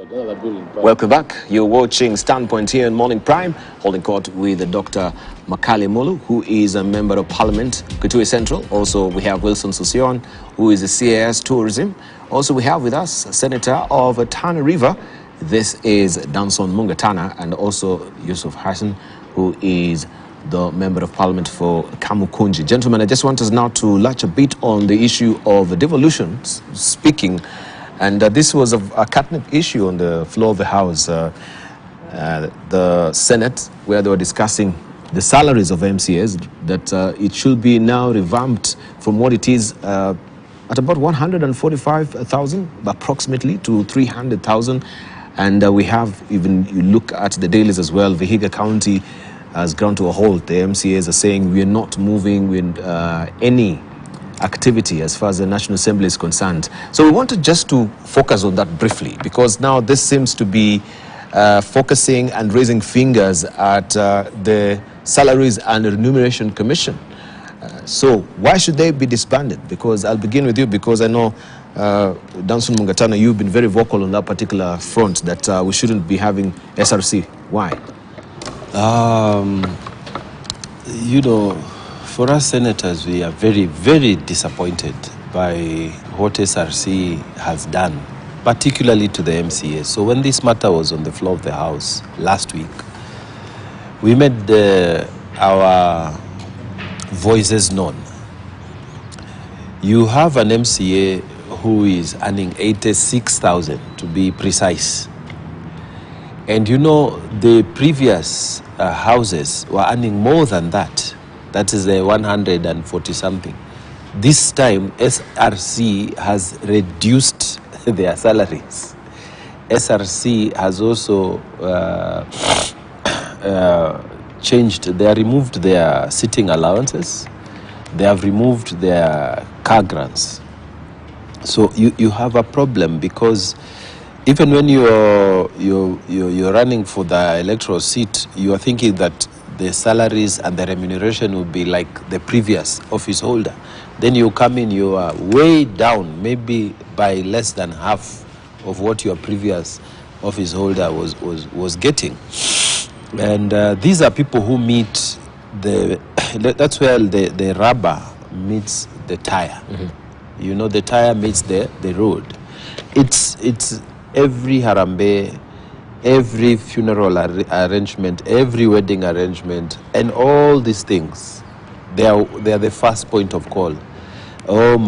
Welcome back. You're watching Standpoint here in Morning Prime, holding court with Dr. Makali Mulu, who is a member of Parliament, Kitui Central. Also, we have Wilson Susion, who is the CAS Tourism. Also, we have with us Senator of Tana River. This is Danson Mungatana, and also Yusuf Hassan, who is the Member of Parliament for Kamukunji. Gentlemen, I just want us now to latch a bit on the issue of devolution, speaking. And this was a catnip issue on the floor of the House, the Senate, where they were discussing the salaries of MCAs, that it should be now revamped from what it is at about 145,000 approximately to 300,000. And we have, even you look at the dailies as well, Vihiga County has gone to a halt. The MCAs are saying we are not moving with any activity as far as the National Assembly is concerned. So we wanted just to focus on that briefly, because now this seems to be focusing and raising fingers at the Salaries and Remuneration Commission. So why should they be disbanded? Because I'll begin with you, because I know Danson Mungatana, you've been very vocal on that particular front, that we shouldn't be having SRC. Why? You know, for us senators, we are very, very disappointed by what SRC has done, particularly to the MCA. So when this matter was on the floor of the House last week, we made our voices known. You have an MCA who is earning 86,000 to be precise. And you know, the previous houses were earning more than that. That is the 140 something. This time, SRC has reduced their salaries. SRC has also changed. They have removed their sitting allowances. They have removed their car grants. So you have a problem, because even when you're running for the electoral seat, you are thinking that the salaries and the remuneration will be like the previous office holder. Then you come in, you are way down, maybe by less than half of what your previous office holder was getting. And these are people who meet that's where the rubber meets the tire. Mm-hmm. You know, the tire meets the road. It's every harambe, every funeral arrangement, every wedding arrangement, and all these things, they are the first point of call. Oh,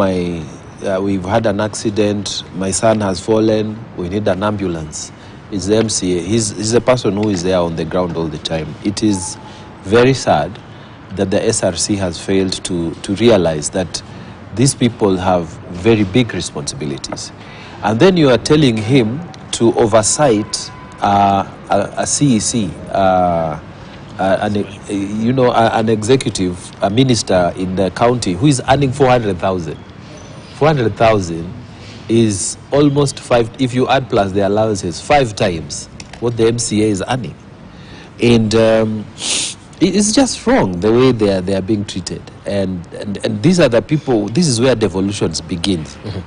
we've had an accident, my son has fallen, we need an ambulance. It's the MCA. He's the person who is there on the ground all the time. It is very sad that the SRC has failed to realize that these people have very big responsibilities. And then you are telling him to oversight a CEC, an executive, a minister in the county who is earning 400,000. 400,000 is almost if you add plus the allowances, 5 times what the MCA is earning. And it's just wrong the way they are being treated. And these are the people, this is where devolutions begins. Mm-hmm.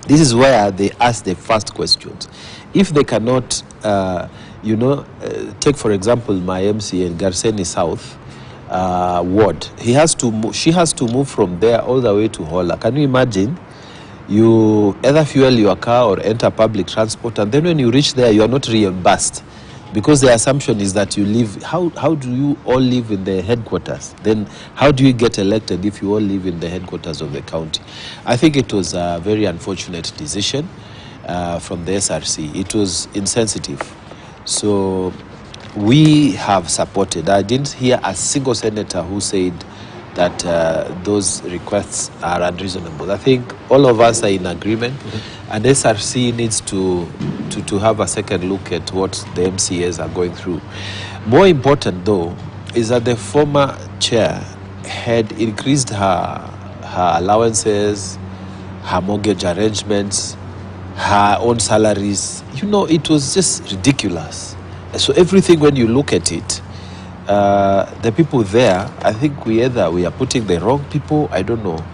This is where they ask the first questions. If they cannot, take for example my MCA in Garseni South ward, she has to move from there all the way to Hola. Can you imagine? You either fuel your car or enter public transport, and then when you reach there, you are not reimbursed, because the assumption is that you live. How do you all live in the headquarters? Then how do you get elected if you all live in the headquarters of the county? I think it was a very unfortunate decision from the SRC. It was insensitive. So we have supported. I didn't hear a single senator who said that those requests are unreasonable. I think all of us are in agreement, mm-hmm. and SRC needs to have a second look at what the MCAs are going through. More important, though, is that the former chair had increased her allowances, her mortgage arrangements, her own salaries. You know, it was just ridiculous. So everything, when you look at it, the people there, I think we are putting the wrong people, I don't know,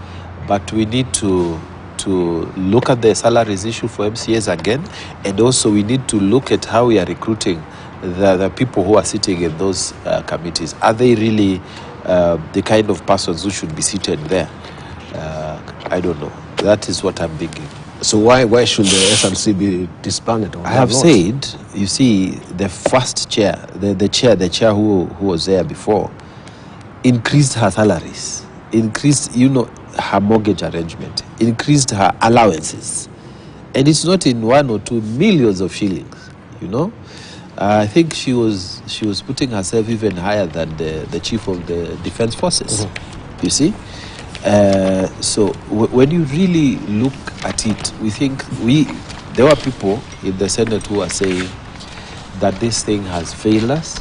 but we need to to look at the salaries issue for MCAs again, and also we need to look at how we are recruiting the people who are sitting in those committees. Are they really the kind of persons who should be seated there? I don't know. That is what I'm thinking. So why should the SRC be disbanded? I have said, you see, the first chair, the chair who was there before, increased her salaries, increased, her mortgage arrangement, increased her allowances. And it's not in 1 or 2 millions of shillings, I think she was putting herself even higher than the chief of the defense forces, you see. So when you really look at it, we think there were people in the Senate who are saying that this thing has failed us,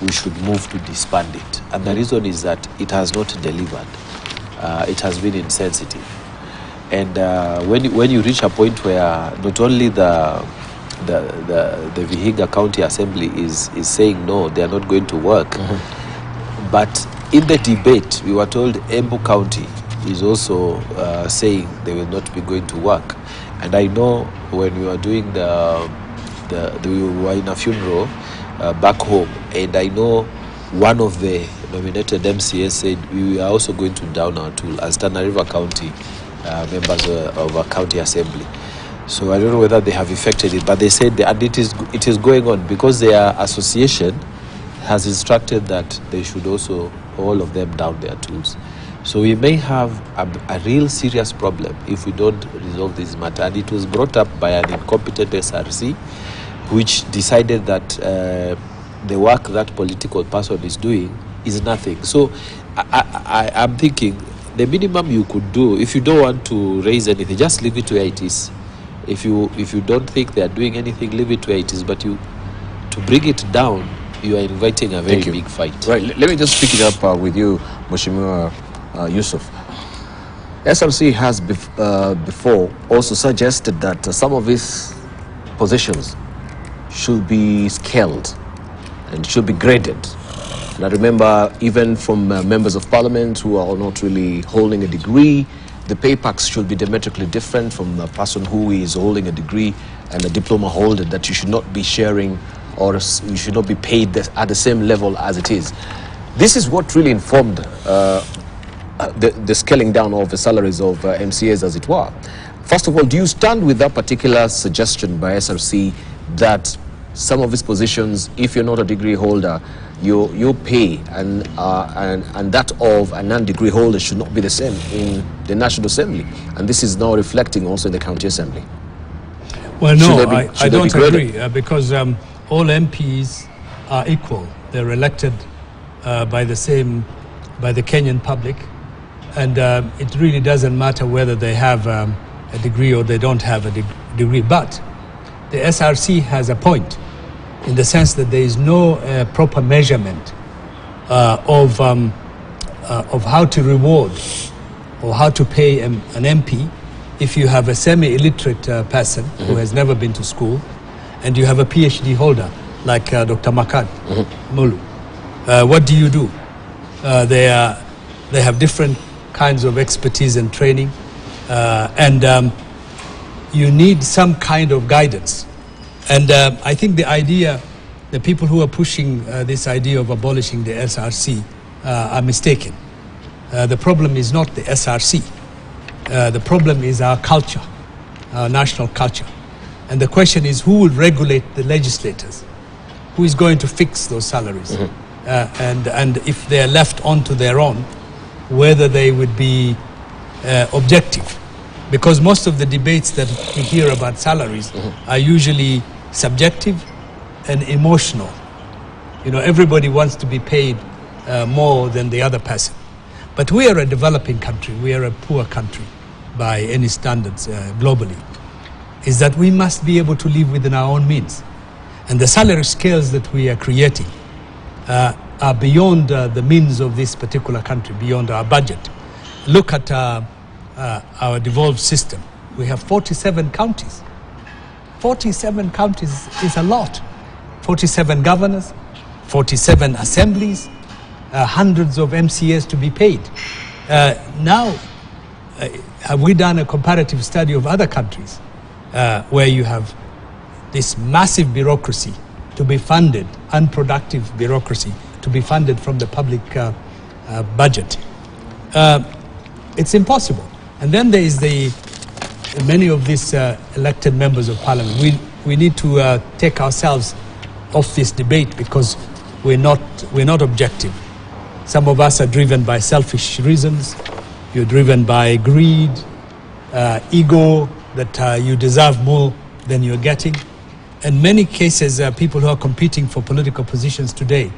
we should move to disband it. And the reason is that it has not delivered. It has been insensitive. And when you reach a point where not only the Vihiga County Assembly is saying no, they are not going to work, but in the debate, we were told Embu County is also saying they will not be going to work. And I know when we were doing we were in a funeral back home, and I know one of the nominated MCAs said we are also going to down our tool as Tana River County members of a county assembly. So I don't know whether they have effected it, but they said and it is going on because their association has instructed that they should also, all of them, down their tools. So we may have a real serious problem if we don't resolve this matter. And it was brought up by an incompetent SRC, which decided that the work that political person is doing is nothing. So I'm thinking the minimum you could do, if you don't want to raise anything, just leave it where it is. If you don't think they are doing anything, leave it where it is. But to bring it down, you are inviting a very big fight. Right. Let me just pick it up with you, Mheshimiwa Yusuf. SRC has before also suggested that some of these positions should be scaled and should be graded. And I remember even from members of parliament who are not really holding a degree, the pay packs should be diametrically different from a person who is holding a degree and a diploma holder, that you should not be sharing or you should not be paid at the same level as it is. This is what really informed the scaling down of the salaries of MCAs, as it were. First of all, do you stand with that particular suggestion by SRC that some of these positions, if you're not a degree holder, your pay and that of a non-degree holder should not be the same in the National Assembly, and this is now reflecting also in the County Assembly? Well, no, I don't agree because all MPs are equal. They're elected by the Kenyan public, and it really doesn't matter whether they have a degree or they don't have a degree. But the SRC has a point in the sense that there is no proper measurement of how to reward or how to pay an MP if you have a semi-illiterate person who has never been to school and you have a PhD holder like Dr. Makad Mulu. What do you do? They have different kinds of expertise and training, and you need some kind of guidance. And I think the people who are pushing this idea of abolishing the SRC are mistaken. The problem is not the SRC. The problem is our culture, our national culture. And the question is, who will regulate the legislators? Who is going to fix those salaries? And if they are left onto their own, whether they would be objective. Because most of the debates that we hear about salaries are usually subjective and emotional. Everybody wants to be paid more than the other person. But we are a developing country. We are a poor country by any standards globally. Is that we must be able to live within our own means. And the salary scales that we are creating are beyond the means of this particular country, beyond our budget. Look at our devolved system. We have 47 counties. 47 counties is a lot. 47 governors, 47 assemblies, hundreds of MCAs to be paid. Now, have we done a comparative study of other countries where you have this massive bureaucracy to be funded, unproductive bureaucracy to be funded from the public budget? It's impossible. And then there is many of these elected members of parliament. We need to take ourselves off this debate because we're not objective. Some of us are driven by selfish reasons. You're driven by greed, ego, that you deserve more than you're getting. In many cases, people who are competing for political positions today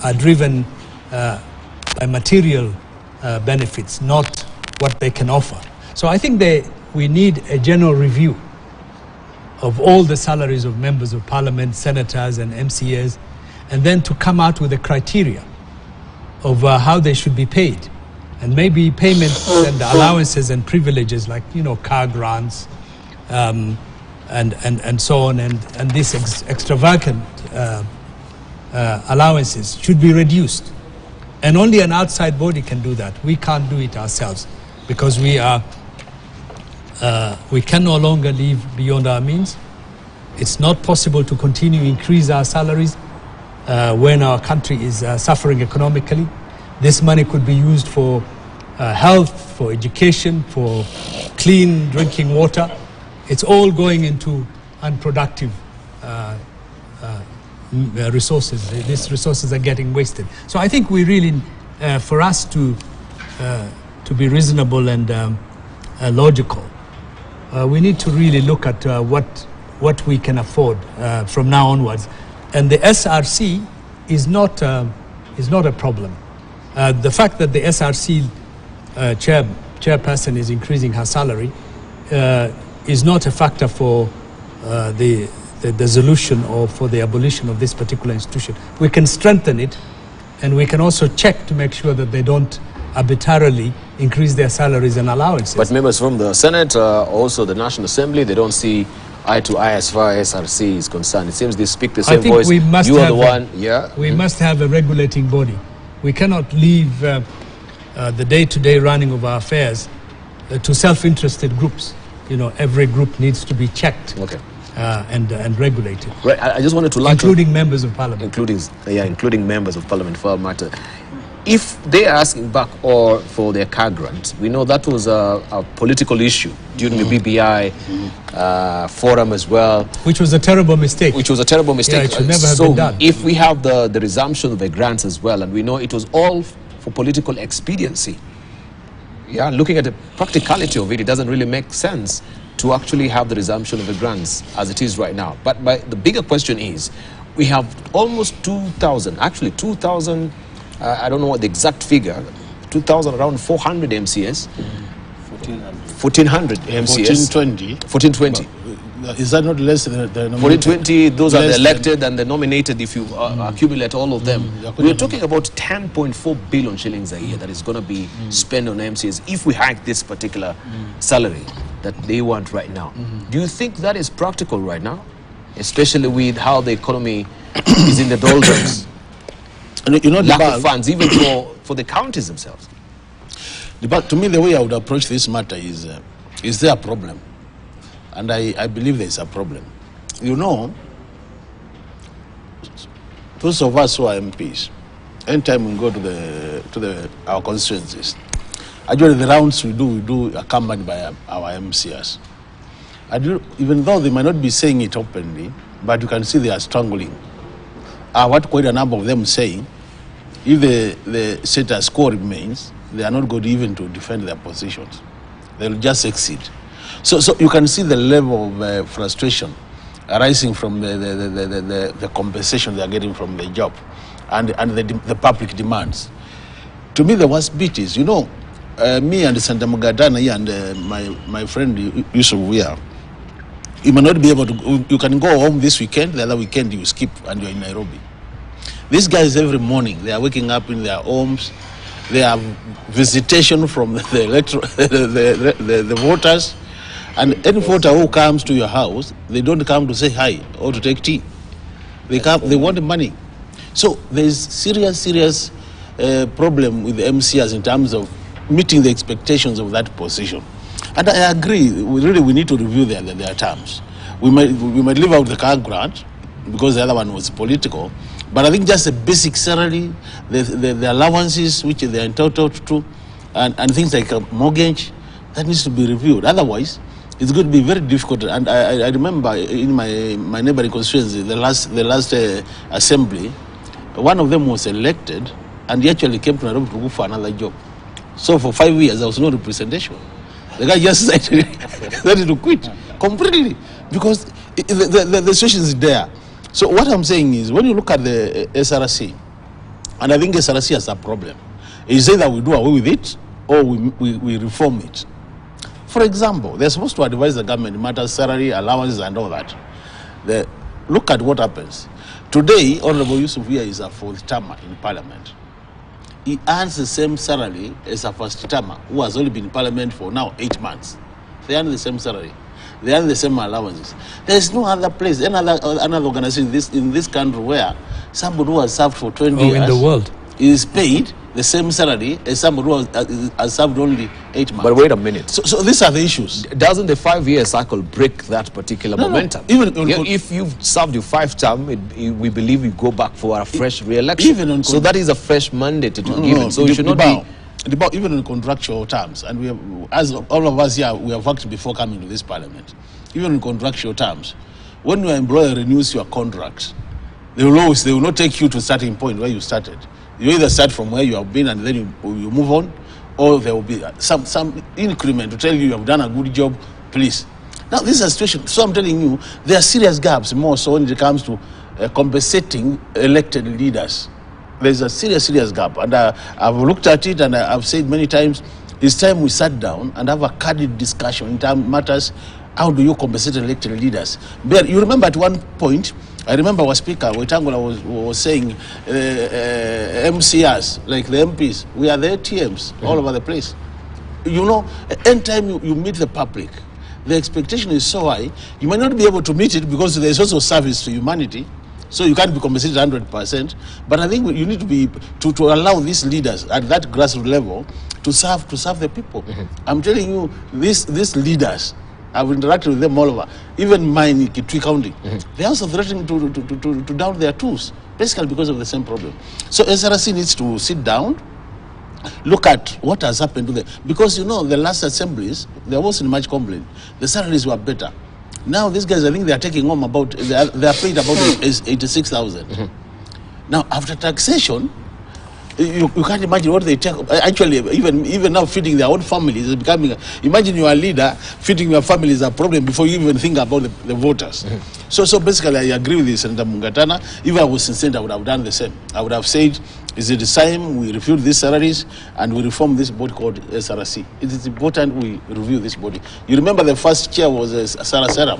are driven by material benefits, not what they can offer. So I think we need a general review of all the salaries of members of parliament, senators and MCAs, and then to come out with a criteria of how they should be paid. And maybe payments and allowances and privileges like, car grants and so on, and these extravagant allowances should be reduced. And only an outside body can do that. We can't do it ourselves because we can no longer live beyond our means. It's not possible to continue to increase our salaries when our country is suffering economically. This money could be used for health, for education, for clean drinking water. It's all going into unproductive resources. These resources are getting wasted. So I think we really, for us to be reasonable and logical, we need to really look at what we can afford from now onwards. And the SRC is not a problem. The fact that the SRC chairperson is increasing her salary is not a factor for the dissolution or for the abolition of this particular institution. We can strengthen it, and we can also check to make sure that they don't arbitrarily increase their salaries and allowances. But members from the Senate, also the National Assembly, they don't see eye to eye as far as SRC is concerned. It seems they speak the same voice. We must you are the one, We must have a regulating body. We cannot leave the day-to-day running of our affairs to self-interested groups. Every group needs to be checked. Okay. And regulated. Right. I just wanted to including members of parliament. Including members of parliament for that matter. If they are asking back or for their car grant, we know that was a political issue during the BBI forum as well. Which was a terrible mistake. Yeah, it should never have been done. If we have the resumption of the grants as well, and we know it was all for political expediency, looking at the practicality of it, it doesn't really make sense to actually have the resumption of the grants as it is right now. But the bigger question is, we have almost 2,000, I don't know what the exact figure, 2,000, around 400 MCAs. 1,400 MCAs. 1,420. Is that not less than the 1,420, those are the elected and the nominated if you accumulate all of them. We're talking about 10.4 billion shillings a year that is going to be spent on MCAs if we hike this particular salary that they want right now. Do you think that is practical right now, especially with how the economy is in the doldrums? Lack of funds, even for the counties themselves. But to me, the way I would approach this matter is there a problem? And I believe there is a problem. Those of us who are MPs, anytime we go to our constituencies, actually the rounds we do accompanied by our MCAs. Even though they might not be saying it openly, but you can see they are strangling. What quite a number of them saying, if the status quo remains, they are not going even to defend their positions. They'll just exceed. So you can see the level of frustration arising from the compensation they are getting from the job and the public demands. To me, the worst bit is, me and Santa Mugadana here and my friend Yusuf Wia, you may not be able to, you can go home this weekend, the other weekend you skip and you're in Nairobi. These guys every morning, they are waking up in their homes, they have visitation from the voters, and any voter who comes to your house, they don't come to say hi or to take tea. They want the money. So there's serious problem with the MCAs in terms of meeting the expectations of that position. And I agree, we need to review their terms. We might leave out the car grant because the other one was political, but I think just the basic salary, the allowances which they're entitled to, and things like a mortgage, that needs to be reviewed. Otherwise, it's going to be very difficult. And I remember in my neighboring constituency, the last assembly, one of them was elected, and he actually came to Nairobi to go for another job. So for 5 years, there was no representation. The guy just decided to quit completely because the situation is there. So what I'm saying is, when you look at the SRC, and I think SRC has a problem, is either we do away with it or we reform it. For example, they're supposed to advise the government in matters salary, allowances, and all that. Look at what happens. Today, Honorable Yusuf here is a fourth termer in Parliament. He earns the same salary as a first termer who has only been in Parliament for now 8 months. They earn the same salary. They earn the same allowances. There is no other place, another organization in this country where somebody who has served for 20 years in the world is paid the same salary as somebody who has served only 8 months. But wait a minute. So these are the issues. Doesn't the 5-year cycle break that particular momentum? No. If you've served your 5th term, we believe you go back for a fresh re-election. So that is a fresh mandate to given. So you should not be... Even in contractual terms, and we have, as all of us here, we have worked before coming to this Parliament. Even in contractual terms, when your employer renews your contract, they will not take you to a starting point where you started. You either start from where you have been and then you move on, or there will be some increment to tell you have done a good job, please. Now this is a situation, so I'm telling you, there are serious gaps more so when it comes to compensating elected leaders. There's a serious gap, and I've looked at it, and I've said many times, it's time we sat down and have a candid discussion in terms matters. How do you compensate elected leaders? But you remember at one point, I remember our speaker, Wetangula, was saying MCAs, like the MPs, we are the ATMs all over the place. You know, anytime you meet the public, the expectation is so high, you might not be able to meet it because there's also service to humanity. So you can't be compensated 100%, but I think you need to be to allow these leaders at that grassroots level to serve the people. I'm telling you, these leaders, I've interacted with them all over. Even mine in Kitui County, they also threatening to down their tools, basically because of the same problem. So SRC needs to sit down, look at what has happened to them, because you know the last assemblies there wasn't much complaint. The salaries were better. Now these guys, I think they are taking home they are paid about 86,000. Now after taxation, you can't imagine what they take. Actually, even now feeding their own families is becoming. Imagine you are a leader, feeding your family is a problem before you even think about the voters. So basically, I agree with this, Senator Mungatana. If I was in Senate, I would have done the same. I would have said, is it time we review these salaries and we reform this body called SRC? It is important we review this body. You remember the first chair was Sarah Saram,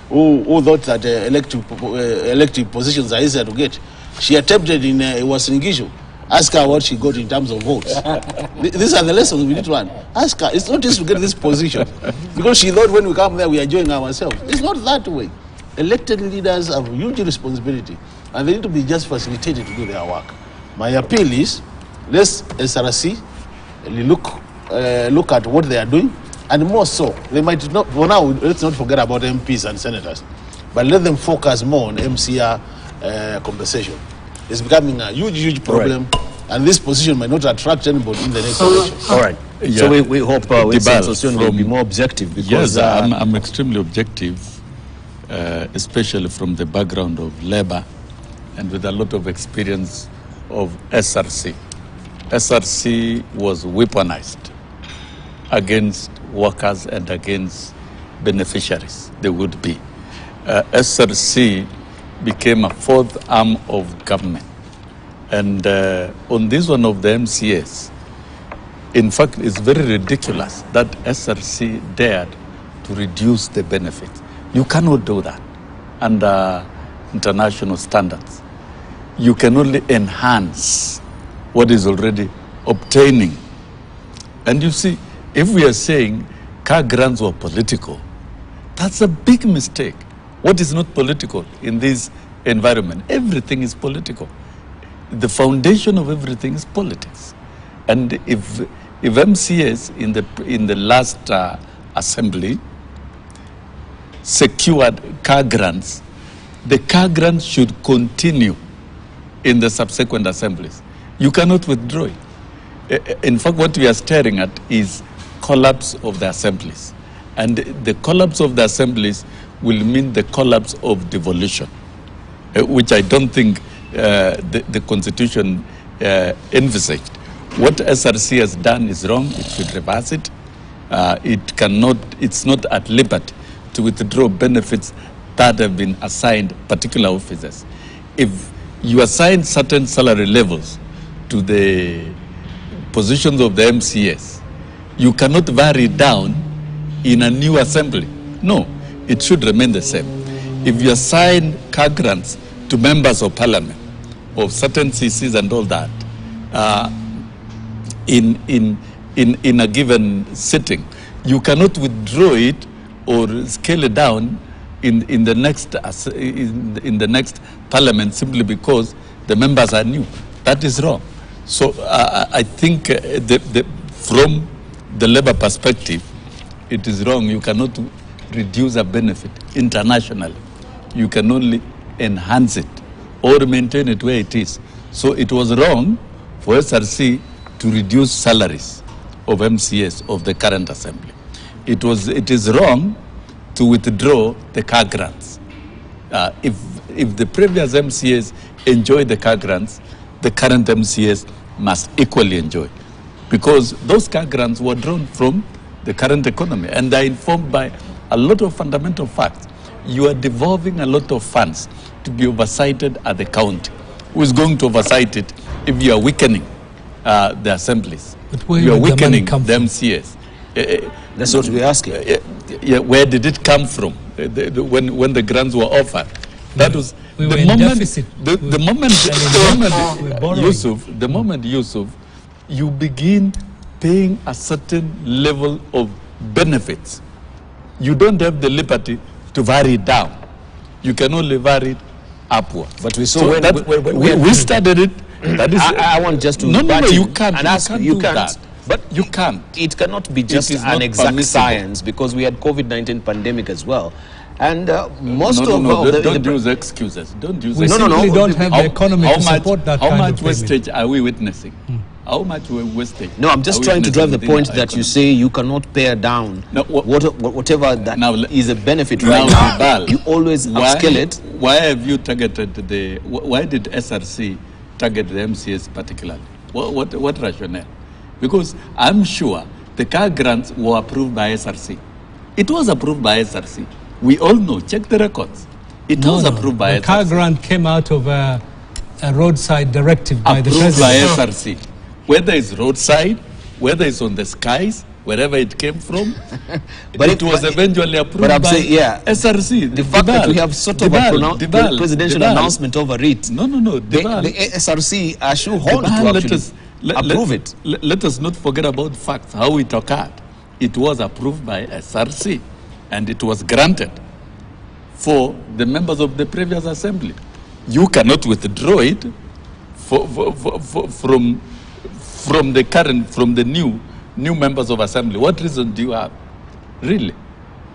who thought that elective positions are easier to get. She attempted it was in Gishu. Ask her what she got in terms of votes. These are the lessons we need to learn. Ask her. It's not just to get this position. Because she thought when we come there, we are enjoying ourselves. It's not that way. Elected leaders have a huge responsibility, and they need to be just facilitated to do their work. My appeal is, let's SRC look at what they are doing, and more so, they might not, for now, let's not forget about MPs and senators, but let them focus more on MCA compensation. It's becoming a huge problem, and this position might not attract anybody in the next election. All right. Yeah. So we hope Winston will be more objective. Because, yes, I'm extremely objective, especially from the background of labor and with a lot of experience of SRC. SRC was weaponized against workers and against beneficiaries, they would be. SRC became a fourth arm of government. And on this one of the MCAs, in fact, it's very ridiculous that SRC dared to reduce the benefit. You cannot do that under international standards. You can only enhance what is already obtaining. And you see, if we are saying car grants were political, that's a big mistake. What is not political in this environment? Everything is political. The foundation of everything is politics. And if MCAs in the last assembly secured car grants, the car grants should continue in the subsequent assemblies. You cannot withdraw it. In fact, what we are staring at is collapse of the assemblies. And the collapse of the assemblies will mean the collapse of devolution, which I don't think the Constitution envisaged. What SRC has done is wrong. It should reverse it. It's not at liberty to withdraw benefits that have been assigned particular officers. If you assign certain salary levels to the positions of the MCAs, you cannot vary down in a new assembly. No, it should remain the same. If you assign car grants to members of parliament, of certain CCs and all that, in a given sitting, you cannot withdraw it or scale it down in the next parliament simply because the members are new. That is wrong. So I think from the labor perspective, it is wrong. You cannot reduce a benefit internationally. You can only enhance it or maintain it where it is. So it was wrong for SRC to reduce salaries of MCAs of the current assembly. It is wrong to withdraw the car grants. If the previous MCAs enjoy the car grants, the current MCAs must equally enjoy, because those car grants were drawn from the current economy and are informed by a lot of fundamental facts. You are devolving a lot of funds to be oversighted at the county. Who is going to oversight it if you are weakening the assemblies? You are weakening the MCAs. That's what we're asking. Where did it come from when the grants were offered? That was the moment, Yusuf, you begin paying a certain level of benefits, you don't have the liberty to vary it down. You can only vary it upward. But we saw we started it. That is, I want just to no, you can't. And ask you can't. That. But you can't. It cannot be just an exact science, because we had COVID-19 pandemic as well. And don't use excuses. Don't use excuses. We don't have the economy to support that kind of payment. How much wastage are we witnessing? How much wastage? No, I'm just trying to drive the point that you say you cannot pare down whatever that is a benefit right now. You always upscale it. Why have you targeted why did SRC target the MCAs particularly? What rationale? Because I'm sure the car grants were approved by SRC. It was approved by SRC. We all know, check the records. It was approved by SRC. The car grant came out of a roadside directive by the president. Approved by SRC. Whether it's roadside, whether it's on the skies, wherever it came from, but it was eventually approved by SRC. The fact that we have sort of a presidential announcement over it. No. The SRC are shoehorned to actually approve it. Let us not forget about facts, how it occurred. It was approved by SRC, and it was granted for the members of the previous assembly. You cannot withdraw it from the new members of assembly. What reason do you have? Really?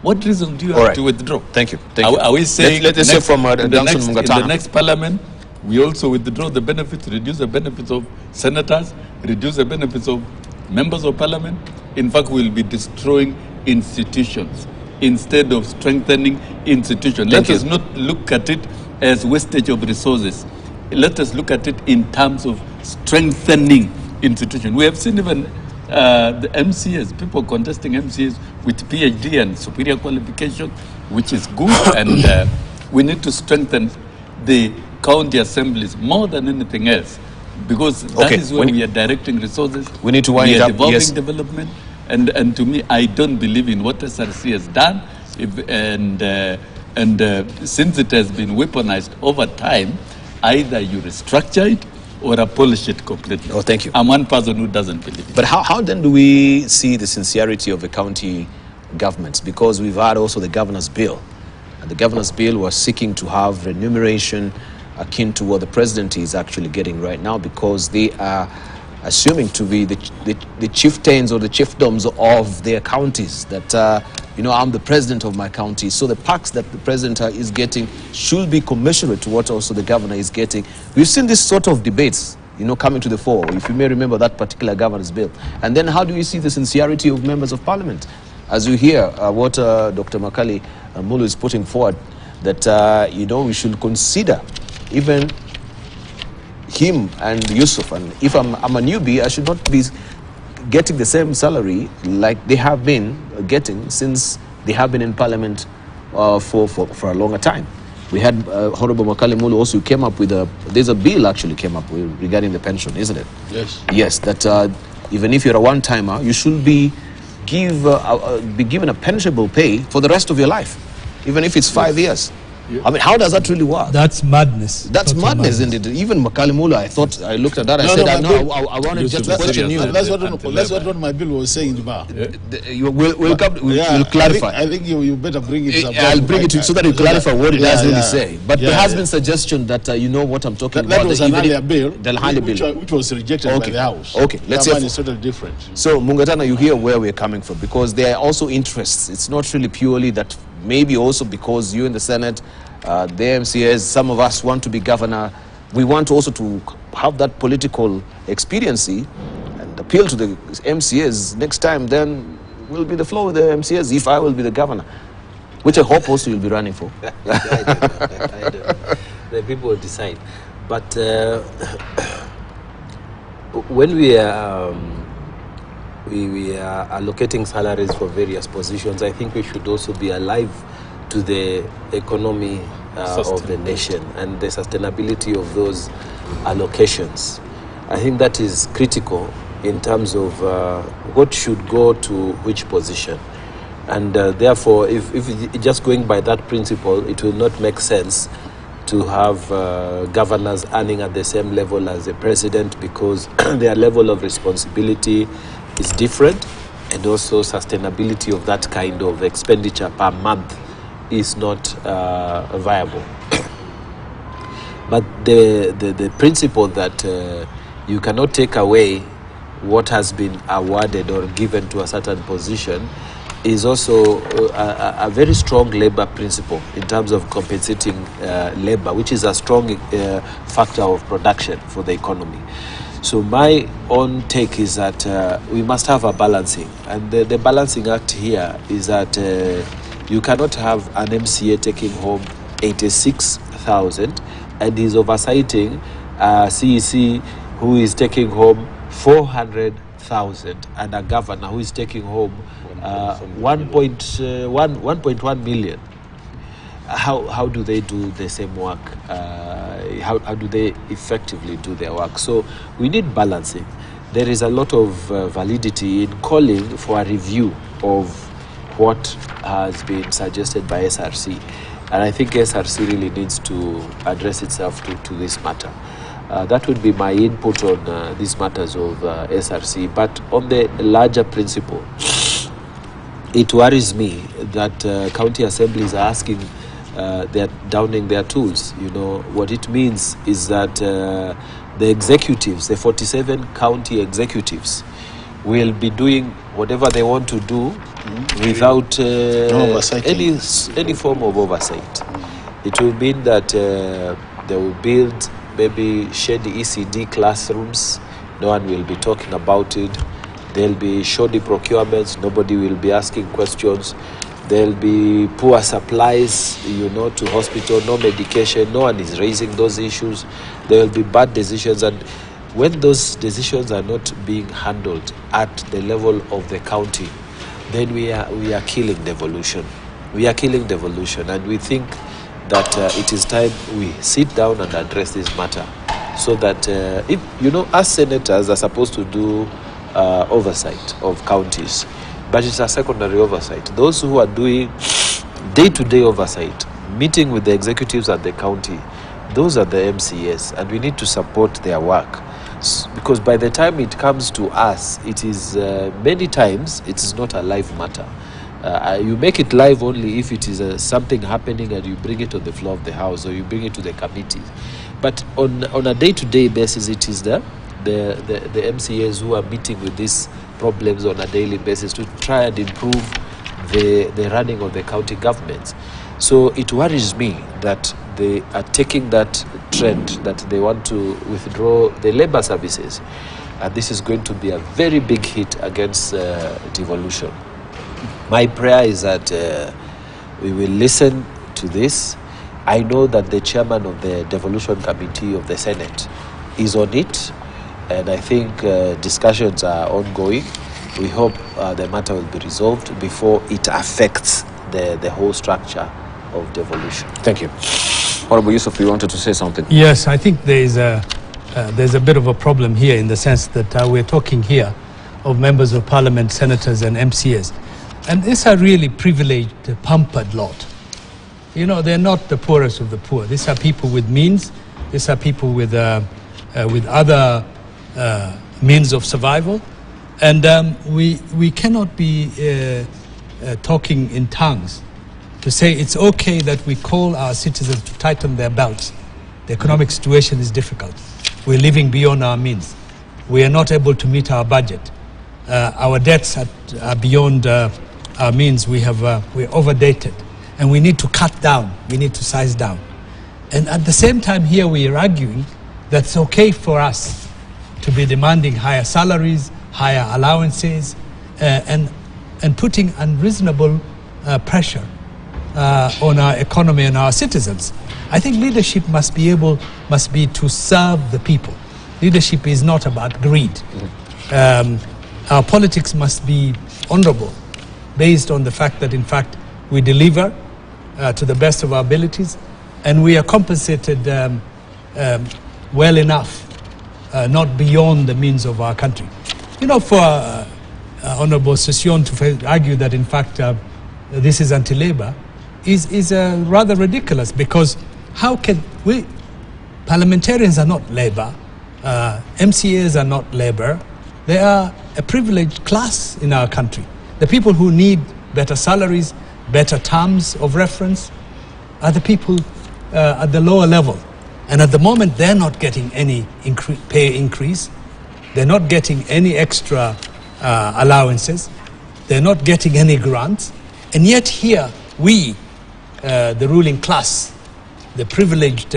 What reason do you have to withdraw? Thank you. Are we saying let's hear from in the next parliament, we also withdraw the benefits, reduce the benefits of senators, reduce the benefits of members of parliament? In fact, we'll be destroying institutions instead of strengthening institutions. Let us not look at it as wastage of resources. Let us look at it in terms of strengthening institutions. We have seen even the MCAs, people contesting MCAs with PhD and superior qualification, which is good, and we need to strengthen the county assemblies more than anything else, because that is where we are directing resources. We need to wind it up. Developing development, and to me, I don't believe in what SRC has done, since it has been weaponized over time, either you restructure it or abolish it completely. Oh, thank you. I'm one person who doesn't believe it. But how then do we see the sincerity of the county governments? Because we've had also the governor's bill. And the governor's bill was seeking to have remuneration akin to what the president is actually getting right now, because they are assuming to be the chieftains or the chiefdoms of their counties, that I'm the president of my county, so the perks that the president is getting should be commensurate to what also the governor is getting. We've seen this sort of debates coming to the fore, if you may remember that particular governor's bill. And then how do you see the sincerity of members of parliament? As you hear what Dr. Makali Mulu is putting forward, that we should consider even him and Yusuf, and if I'm a newbie, I should not be getting the same salary like they have been getting since they have been in parliament for a longer time. We had Honorable Makali Mulu also came up with there's a bill actually came up with regarding the pension, isn't it? Yes. Yes, that even if you're a one-timer, you should be given a pensionable pay for the rest of your life, even if it's 5 years. Yeah. I mean, how does that really work? That's madness. That's madness, isn't it? Even Makali Mulu, I looked at that, I said, I wanted just to question you. That's what my bill was saying, Juma. We'll clarify. I think you better bring it up. I'll bring it to you so that you clarify what it does really say. But there has been suggestion that you know what I'm talking about. That was an earlier bill, bill, which was rejected by the House. Okay, let's see. It's totally different. So, Mungatana, you hear where we're coming from, because there are also interests. It's not really purely that. Maybe also because you in the Senate, the MCAs, some of us want to be governor. We want also to have that political expediency and appeal to the MCAs next time. Then will be the flow with the MCAs if I will be the governor, which I hope also you'll be running for. I do. The people will decide. But when we are allocating salaries for various positions, I think we should also be alive to the economy of the nation and the sustainability of those allocations. I think that is critical in terms of what should go to which position. And therefore, if just going by that principle, it will not make sense to have governors earning at the same level as the president, because their level of responsibility is different, and also sustainability of that kind of expenditure per month is not viable. But the principle that you cannot take away what has been awarded or given to a certain position is also a very strong labor principle in terms of compensating labor, which is a strong factor of production for the economy. So my own take is that we must have a balancing, and the balancing act here is that you cannot have an MCA taking home 86,000 and he's oversighting CEC who is taking home 400,000 and a governor who is taking home 1.1 million. How do they do the same work? How do they effectively do their work? So we need balancing. There is a lot of validity in calling for a review of what has been suggested by SRC. And I think SRC really needs to address itself to this matter. That would be my input on these matters of SRC. But on the larger principle, it worries me that county assemblies are asking, they're downing their tools. You know, what it means is that the executives, the 47 county executives, will be doing whatever they want to do without any form of oversight. It will mean that they will build maybe shady ECD classrooms. No one will be talking about it. There'll be shoddy procurements. Nobody will be asking questions. There'll be poor supplies, to hospital, no medication. No one is raising those issues. There will be bad decisions. And when those decisions are not being handled at the level of the county, then we are killing devolution. We are killing devolution. And we think that it is time we sit down and address this matter, so that, us senators are supposed to do oversight of counties. But it's a secondary oversight. Those who are doing day-to-day oversight, meeting with the executives at the county, those are the MCAs, and we need to support their work. Because by the time it comes to us, it is many times it is not a live matter. You make it live only if it is something happening and you bring it to the floor of the House or you bring it to the committee. But on a day-to-day basis, it is the the MCAs who are meeting with these problems on a daily basis to try and improve the running of the county governments. So it worries me that they are taking that trend that they want to withdraw the labor services. And this is going to be a very big hit against devolution. My prayer is that we will listen to this. I know that the chairman of the devolution committee of the Senate is on it, and I think discussions are ongoing. We hope the matter will be resolved before it affects the whole structure of devolution. Thank you. Honorable Yusuf, you wanted to say something? Yes, I think there's a bit of a problem here in the sense that we're talking here of members of parliament, senators and MCAs. And these are really privileged, pampered lot. You know, they're not the poorest of the poor. These are people with means. These are people with other means of survival. And we cannot be talking in tongues to say it's okay that we call our citizens to tighten their belts. The economic situation is difficult. We're living beyond our means. We are not able to meet our budget. Our debts are beyond our means. We're overdated. And we need to cut down. We need to size down. And at the same time here we are arguing that it's okay for us to be demanding higher salaries, higher allowances, and putting unreasonable pressure on our economy and our citizens. I think leadership must be to serve the people. Leadership is not about greed. Our politics must be honorable, based on the fact that in fact we deliver to the best of our abilities, and we are compensated well enough, not beyond the means of our country. You know, for Honorable Session to argue that in fact this is anti-labor is rather ridiculous, because how can we, parliamentarians are not labor, MCAs are not labor, they are a privileged class in our country. The people who need better salaries, better terms of reference are the people at the lower level. And at the moment, they're not getting any pay increase. They're not getting any extra allowances. They're not getting any grants. And yet here, we, the ruling class, the privileged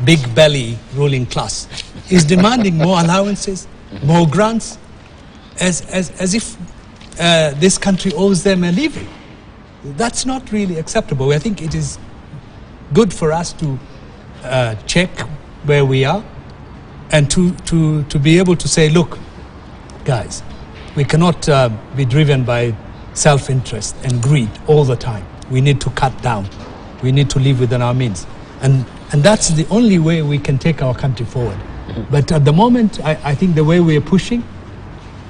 big belly ruling class, is demanding more allowances, more grants, as if this country owes them a living. That's not really acceptable. I think it is good for us to check where we are and to be able to say, look, guys, we cannot be driven by self-interest and greed all the time. We need to cut down. We need to live within our means. And that's the only way we can take our country forward. But at the moment, I think the way we are pushing,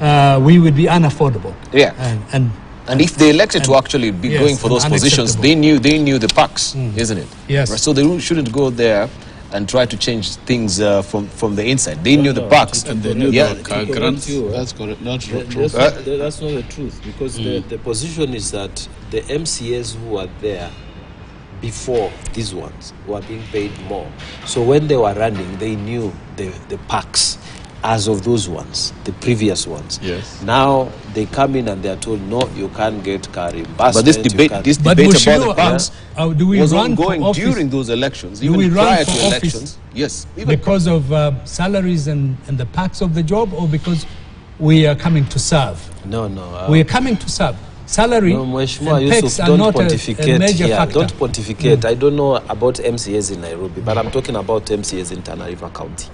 we would be unaffordable. Yeah. And if they elected to actually be going for those positions, they knew the packs, isn't it? Yes. Right? So they shouldn't go there and try to change things from the inside. They knew the packs. And they knew the grants. That's correct. Not true. That's not the truth, because the position is that the MCAs who are there before these ones were being paid more. So when they were running, they knew the packs as of those ones, the previous ones. Yes. Now they come in and they are told, no, you can't get car reimbursement. But this debate about the packs was ongoing during those elections, even prior to elections. Yes. Because of salaries and the packs of the job, or because we are coming to serve? No. We are coming to serve. Salary and packs are not a major factor. Don't pontificate. I don't know about MCAs in Nairobi, but I'm talking about MCAs in Tana River County.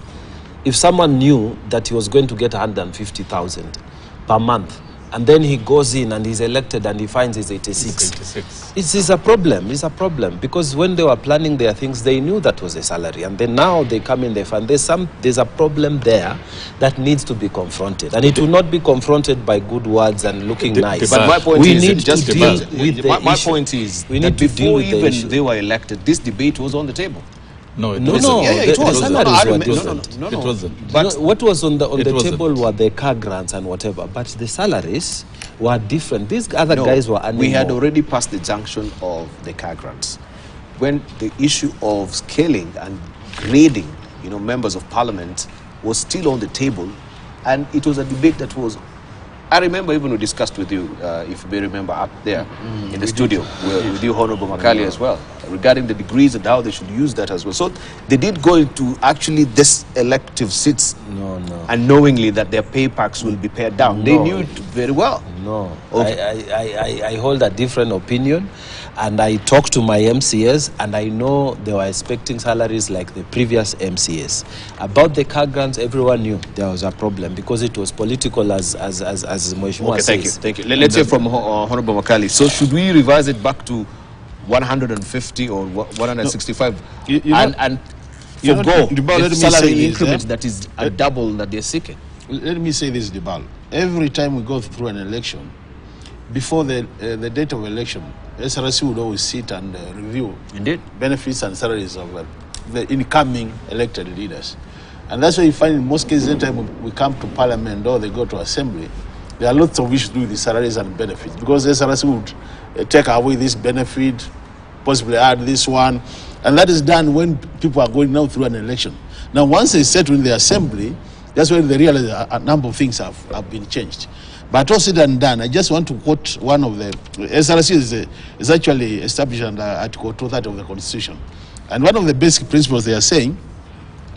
If someone knew that he was going to get 150,000 per month, and then he goes in and he's elected and he finds it's 86. It's a problem. It's a problem, because when they were planning their things, they knew that was a salary, and then now they come in, they find there's a problem there that needs to be confronted, and it will not be confronted by good words and looking nice. But my point we is, need to deal with the my issue. point is, we that need to deal before with the even issue. they were elected, this debate was on the table. No, it No, wasn't. it was. The salaries were different. No. It wasn't. But what was on the wasn't. table were the car grants and whatever, but the salaries were different. These other guys were earning We had more. already passed the junction of the car grants. When the issue of scaling and grading members of parliament was still on the table, and it was a debate that was, I remember even we discussed with you, if you may remember, up there in the studio with you, Honorable Makali, as well, regarding the degrees and how they should use that as well. So they did go into actually this elective seats unknowingly that their pay packs will be pared down. They knew it very well. No, okay. I hold a different opinion, and I talked to my MCAs, and I know they were expecting salaries like the previous MCAs. About the car grants, everyone knew there was a problem because it was political, as Mheshimiwa says. Thank you. Let's hear from Honorable Makali. So should we revise it back to 150 or 165 and forgo the salary increment that is a double that they're seeking? Let me say this, Dibal. Every time we go through an election, before the date of election, SRC would always sit and review benefits and salaries of the incoming elected leaders. And that's why you find in most cases, anytime we come to parliament or they go to assembly, there are lots of issues with the salaries and benefits, because SRC would take away this benefit, possibly add this one, and that is done when people are going now through an election. Now, once they settle in the assembly, that's when they realize a number of things have been changed. But all said and done, I just want to quote one of the SRC is actually established under Article 230 of the Constitution, and one of the basic principles they are saying,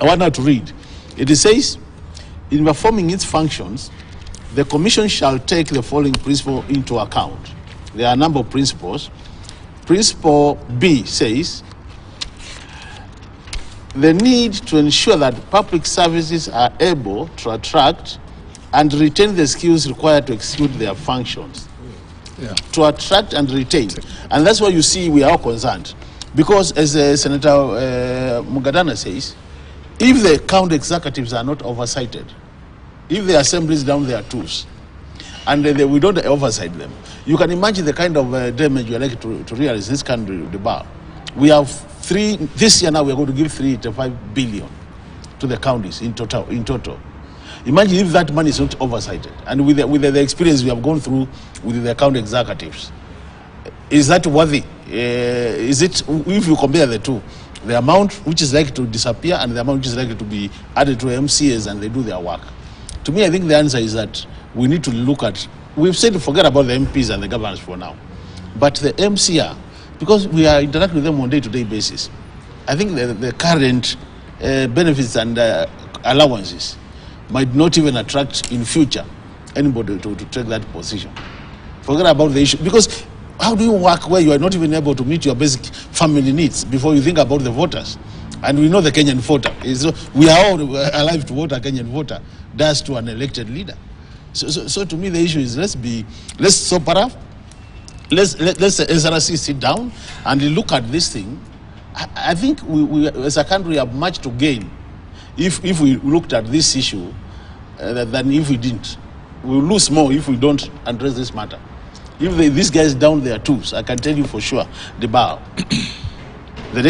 I want now to read. It says, in performing its functions, the Commission shall take the following principle into account. There are a number of principles. Principle B says, the need to ensure that public services are able to attract and retain the skills required to execute their functions. Yeah. To attract and retain. And that's why you see we are all concerned. Because as Senator Mugadana says, if the county executives are not oversighted, if the assembly is down their tools, and we don't oversight them, you can imagine the kind of damage you are likely to realize in this country, the bar. We have this year now we are going to give 385 billion to the counties in total. Imagine if that money is not oversighted, and with the experience we have gone through with the county executives, is that worthy? Is it, if you compare the two, the amount which is likely to disappear and the amount which is likely to be added to MCAs and they do their work? To me, I think the answer is that we need to look at, we've said forget about the MPs and the governors for now, but the MCA, because we are interacting with them on a day-to-day basis, I think the current benefits and allowances might not even attract in future anybody to take that position. Forget about the issue, because how do you work where you are not even able to meet your basic family needs before you think about the voters? And we know the Kenyan voter. We are all alive to what a Kenyan voter does to an elected leader. So to me the issue is let's sober up, let's SRC sit down and look at this thing. I think we as a country have much to gain if we looked at this issue than if we didn't. We'll lose more if we don't address this matter. If these guys down their tools, I can tell you for sure, the bar, the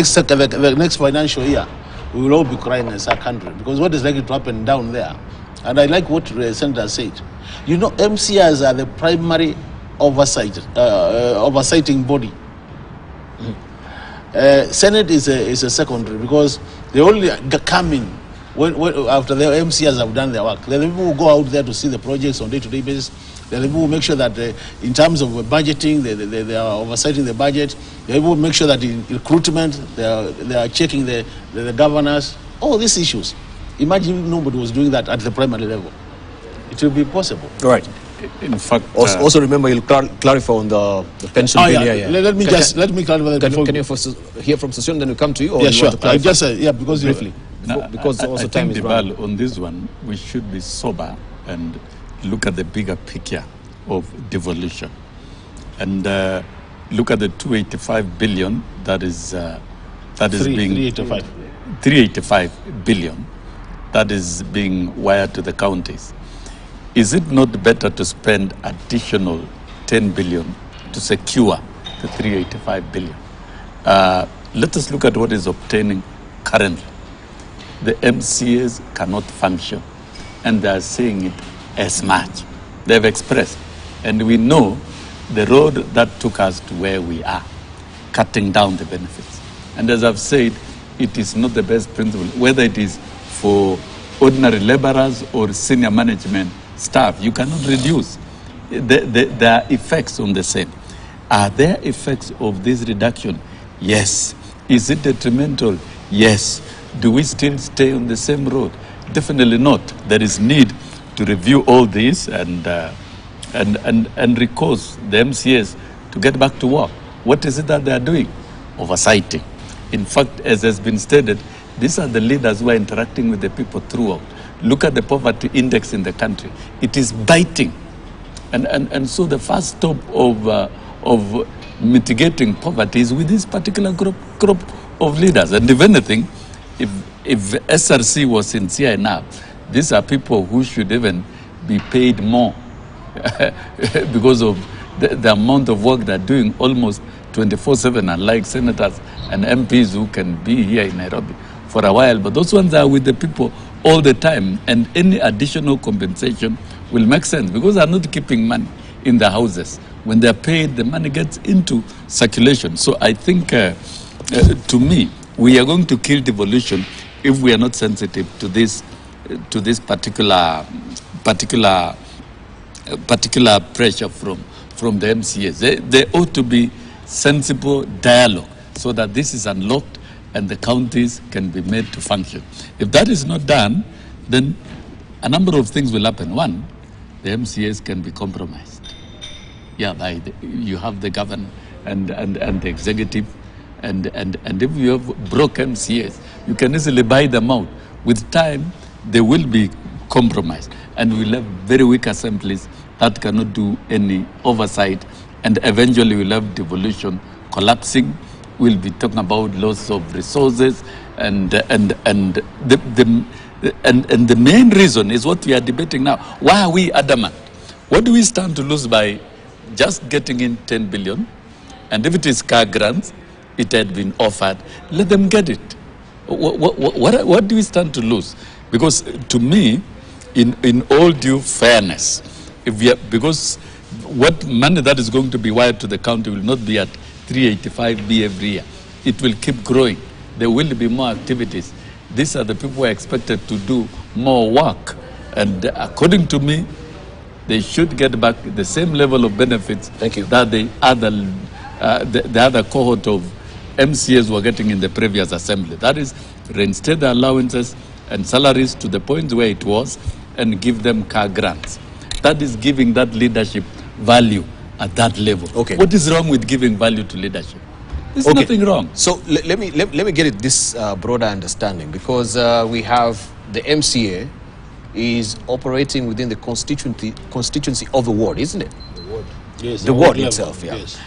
next financial year, we will all be crying as a country, because what is likely to happen down there. And I like what the Senator said. You know, MCAs are the primary oversighting body. Senate is a secondary, because they only come in after the MCAs have done their work. They're the people who go out there to see the projects on day-to-day basis. They're the people who make sure that in terms of budgeting, they are oversighting the budget. They're able to make sure that in recruitment, they are checking the governors. All these issues. Imagine if nobody was doing that at the primary level. It will be possible. All right. In fact, also remember, you'll clarify on the pension bill. Yeah. Let me clarify that. Can you first hear from Session, then we come to you? Or yeah, you sure. Want to Just because briefly. Because also time is running. On this one, we should be sober and look at the bigger picture of devolution, and look at the 285 billion that is being 385 billion that is being wired to the counties. Is it not better to spend additional 10 billion to secure the 385 billion? Let us look at what is obtaining currently. The MCAs cannot function, and they are saying it as much. They've expressed, and we know the road that took us to where we are, cutting down the benefits. And as I've said, it is not the best principle, whether it is for ordinary laborers or senior management staff. You cannot reduce. There are effects on the same. Are there effects of this reduction? Yes. Is it detrimental? Yes. Do we still stay on the same road? Definitely not. There is need to review all this and recourse the MCAs to get back to work. What is it that they are doing? Oversighting. In fact, as has been stated, these are the leaders who are interacting with the people throughout. Look at the poverty index in the country. It is biting. And so the first stop of mitigating poverty is with this particular group of leaders. And if anything, if SRC was sincere enough, these are people who should even be paid more because of the amount of work they're doing almost 24/7, unlike senators and MPs who can be here in Nairobi for a while. But those ones are with the people all the time, and any additional compensation will make sense because they're not keeping money in the houses. When they're paid, the money gets into circulation. So I think, to me, we are going to kill devolution if we are not sensitive to this particular pressure from the MCAs. There ought to be sensible dialogue so that this is unlocked and the counties can be made to function. If that is not done, then a number of things will happen. One, the MCAs can be compromised. Yeah, you have the governor and the executive, and if you have broke MCAs, you can easily buy them out. With time, they will be compromised, and we'll have very weak assemblies that cannot do any oversight, and eventually we'll have devolution collapsing. We'll be talking about loss of resources, and the main reason is what we are debating now. Why are we adamant? What do we stand to lose by just getting in 10 billion? And if it is car grants, it had been offered, let them get it. What do we stand to lose? Because to me, in all due fairness, because what money that is going to be wired to the county will not be at 385B every year. It will keep growing. There will be more activities. These are the people who are expected to do more work. And according to me, they should get back the same level of benefits that the other cohort of MCAs were getting in the previous assembly. That is, reinstate the allowances and salaries to the point where it was and give them car grants. That is giving that leadership value at that level. Okay. What is wrong with giving value to leadership? There's nothing wrong. So let me get it this broader understanding, because we have the MCA is operating within the constituency of the ward, isn't it? The ward. Yes, the ward itself, yeah. Yes.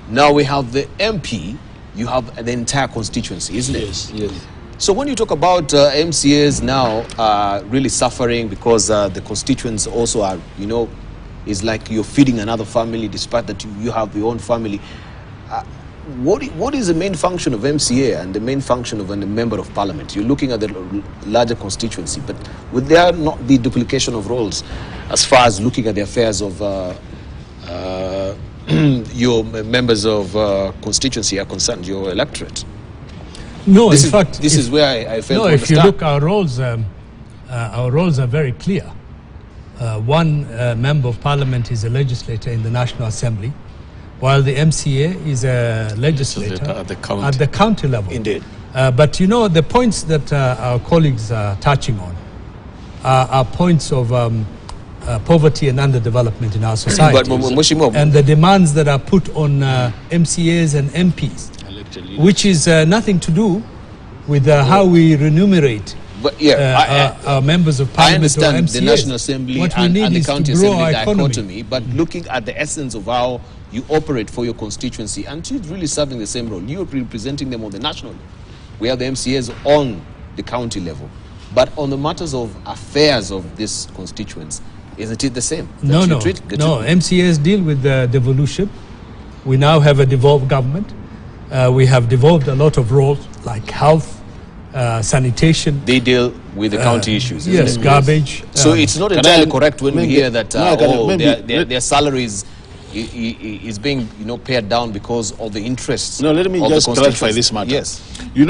Now we have the MP, you have the entire constituency, isn't it? Yes, yes. So when you talk about MCAs now really suffering because the constituents also are, it's like you're feeding another family despite that you have your own family. What is the main function of MCA and the main function of a member of parliament? You're looking at the larger constituency, but would there not be duplication of roles as far as looking at the affairs of your members of constituency are concerned, your electorate? No, in fact, this is where I fail to understand. If you look, our roles are very clear. One member of parliament is a legislator in the National Assembly, while the MCA is a legislator at the county level. Indeed. But the points that our colleagues are touching on are points of poverty and underdevelopment in our society. And the demands that are put on MCAs and MPs, which is nothing to do with how we remunerate our members of parliament. I understand the National Assembly and the County Assembly dichotomy, but looking at the essence of how you operate for your constituency, and you're really serving the same role. You're representing them on the national level. We have the MCAs on the county level. But on the matters of affairs of these constituents, isn't it the same? No. MCAs deal with the devolution. We now have a devolved government. We have devolved a lot of roles like health, sanitation. They deal with the county issues. Yes, garbage. So it's not entirely correct when we hear that their salaries is being, pared down because of the interests. No, let me of just the clarify this matter. Yes.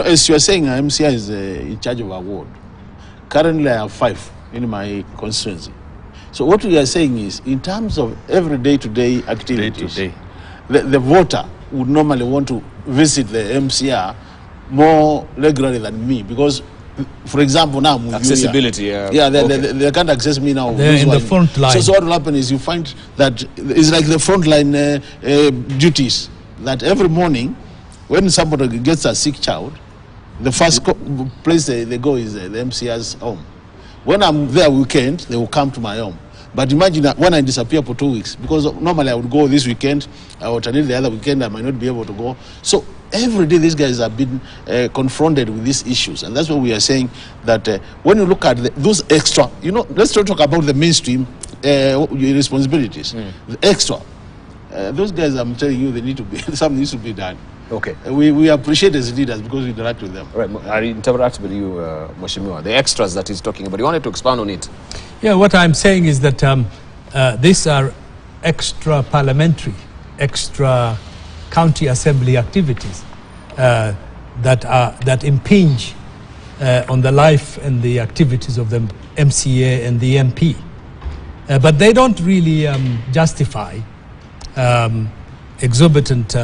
As you are saying, MCA is in charge of our ward. Currently, I have 5 in my constituency. So what we are saying is, in terms of every day-to-day activities, the voter would normally want to visit the MCA more regularly than me, because, for example, now accessibility, they can't access me now. They're in the front line. So what will happen is you find that it's like the front line duties, that every morning when somebody gets a sick child, the first place they go is the MCA's home. When I'm there weekend, they will come to my home. But imagine that when I disappear for 2 weeks, because normally I would go this weekend, I alternate the other weekend, I might not be able to go. So every day these guys have been confronted with these issues. And that's what we are saying, that when you look at those extra, let's not talk about the mainstream responsibilities. The extra, those guys, I'm telling you, they need to be, something needs to be done. Okay. We appreciate as leaders because we interact with them. Right. I interact with you, Mheshimiwa. The extras that he's talking about. You wanted to expand on it? Yeah, what I'm saying is that these are extra parliamentary, extra county assembly activities that impinge on the life and the activities of the MCA and the MP. But they don't really justify exorbitant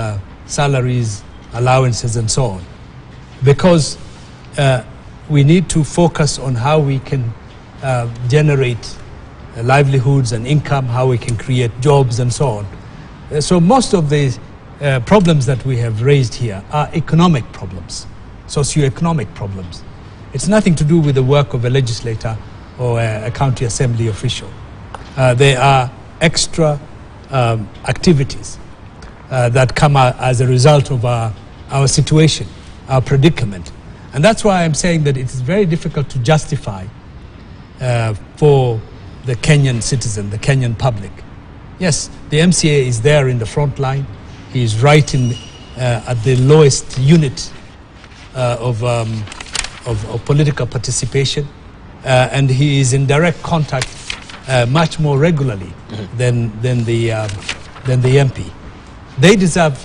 salaries, allowances, and so on, because we need to focus on how we can generate livelihoods and income, how we can create jobs and so on. So most of the problems that we have raised here are economic problems, socio-economic problems. It's nothing to do with the work of a legislator or a county assembly official. They are extra activities that come as a result of our situation, our predicament. And that's why I'm saying that it is very difficult to justify for the Kenyan citizen, the Kenyan public. Yes, the MCA is there in the front line. He is right at the lowest unit of political participation, and he is in direct contact much more regularly than the MP. They deserve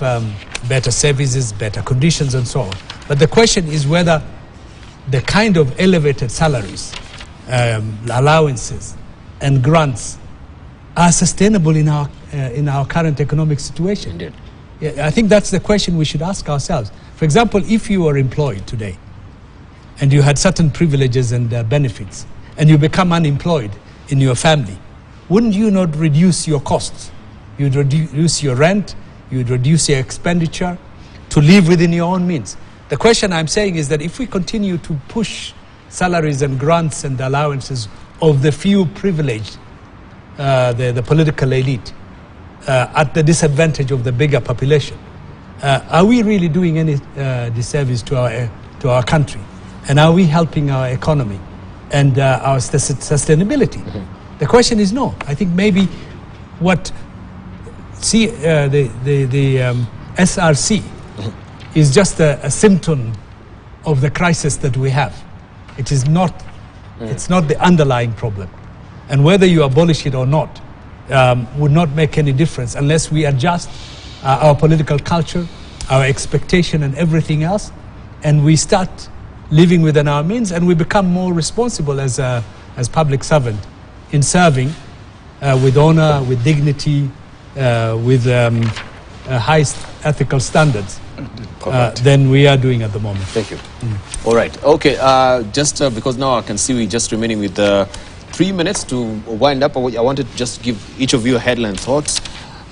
better services, better conditions, and so on. But the question is whether the kind of elevated salaries, allowances, and grants are sustainable in our current economic situation. Indeed. Yeah, I think that's the question we should ask ourselves. For example, if you were employed today and you had certain privileges and benefits, and you become unemployed in your family, wouldn't you not reduce your costs? You'd reduce your rent, you'd reduce your expenditure to live within your own means. The question I'm saying is that if we continue to push salaries and grants and allowances of the few privileged, the political elite, at the disadvantage of the bigger population, are we really doing any disservice to our country? And are we helping our economy and our sustainability? The question is no. I think maybe what the SRC is just a symptom of the crisis that we have. It is not. It's not the underlying problem. And whether you abolish it or not would not make any difference unless we adjust our political culture, our expectation, and everything else, and we start living within our means, and we become more responsible as public servant in serving with honor, with dignity, with highest ethical standards than we are doing at the moment. Thank you. All right. Okay. Just because now I can see we just remaining with 3 minutes to wind up. I wanted to just give each of you a headline thoughts,